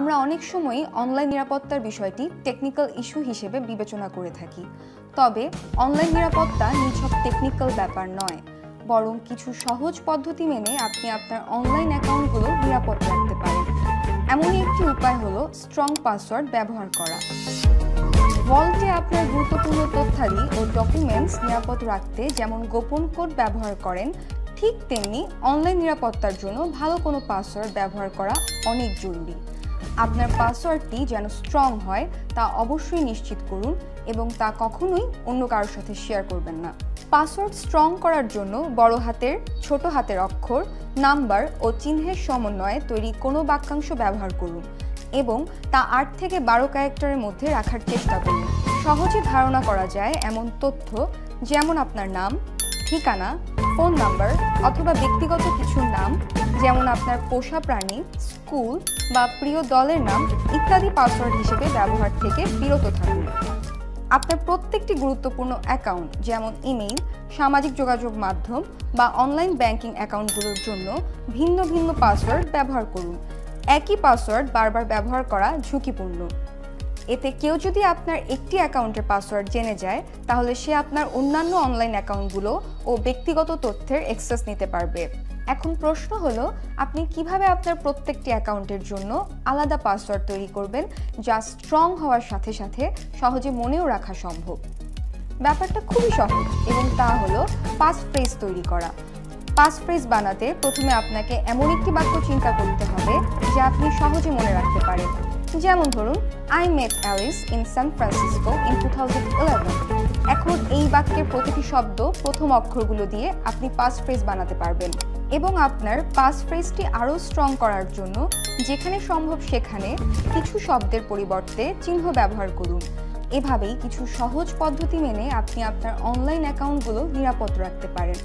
আমরা অনেক সময় অনলাইন নিরাপত্তার বিষয়টি টেকনিক্যাল ইস্যু হিসেবে বিবেচনা করে থাকি। তবে অনলাইন নিরাপত্তা নিছক টেকনিক্যাল ব্যাপার নয়, বরং কিছু সহজ পদ্ধতি মেনে আপনি আপনার অনলাইন অ্যাকাউন্টগুলো নিরাপদ রাখতে পারেন। এমনই একটি উপায় হলো স্ট্রং পাসওয়ার্ড ব্যবহার করা। ভল্টে আপনার গুরুত্বপূর্ণ তথ্যাদি ও ডকুমেন্টস নিরাপদ রাখতে যেমন গোপন কোড ব্যবহার করেন, ঠিক তেমনি অনলাইন নিরাপত্তার জন্য ভালো কোনো পাসওয়ার্ড ব্যবহার করা অনেক জরুরি। আপনার পাসওয়ার্ডটি যেন স্ট্রং হয় তা অবশ্যই নিশ্চিত করুন এবং তা কখনোই অন্য কারোর সাথে শেয়ার করবেন না। পাসওয়ার্ড স্ট্রং করার জন্য বড় হাতের, ছোট হাতের অক্ষর, নাম্বার ও চিহ্নের সমন্বয়ে তৈরি কোনো বাক্যাংশ ব্যবহার করুন এবং তা 8 থেকে 12 ক্যারেক্টারের মধ্যে রাখার চেষ্টা করুন। সহজে ধারণা করা যায় এমন তথ্য যেমন আপনার নাম, ঠিকানা, ফোন নাম্বার অথবা ব্যক্তিগত কিছু নাম যেমন আপনার পোষা প্রাণী, স্কুল বা প্রিয় দলের নাম ইত্যাদি পাসওয়ার্ড হিসেবে ব্যবহার থেকে বিরত থাকুন। আপনার প্রত্যেকটি গুরুত্বপূর্ণ অ্যাকাউন্ট যেমন ইমেইল, সামাজিক যোগাযোগ মাধ্যম বা অনলাইন ব্যাংকিং অ্যাকাউন্টগুলোর জন্য ভিন্ন ভিন্ন পাসওয়ার্ড ব্যবহার করুন। একই পাসওয়ার্ড বারবার ব্যবহার করা ঝুঁকিপূর্ণ। এতে কেউ যদি আপনার একটি অ্যাকাউন্টের পাসওয়ার্ড জেনে যায়, তাহলে সে আপনার অন্যান্য অনলাইন অ্যাকাউন্টগুলো ও ব্যক্তিগত তথ্যের অ্যাক্সেস নিতে পারবে। এখন প্রশ্ন হলো, আপনি কিভাবে আপনার প্রত্যেকটি অ্যাকাউন্টের জন্য আলাদা পাসওয়ার্ড তৈরি করবেন যা স্ট্রং হওয়ার সাথে সাথে সহজে মনেও রাখা সম্ভব। ব্যাপারটা খুবই সহজ এবং তা হলো পাসফ্রেজ তৈরি করা। পাসফ্রেজ বানাতে প্রথমে আপনাকে এমন একটি বাক্য চিন্তা করতে হবে যা আপনি সহজে মনে রাখতে পারেন। যেমন ধরুন, I met Alice in San Francisco in 2011। এখন এই বাক্যের প্রতিটি শব্দ প্রথম অক্ষরগুলো দিয়ে আপনি পাসফ্রেজ বানাতে পারবেন এবং আপনার পাসফ্রেজটি আরও স্ট্রং করার জন্য যেখানে সম্ভব সেখানে কিছু শব্দের পরিবর্তে চিহ্ন ব্যবহার করুন। এভাবেই কিছু সহজ পদ্ধতি মেনে আপনি আপনার অনলাইন অ্যাকাউন্টগুলো নিরাপদ রাখতে পারেন।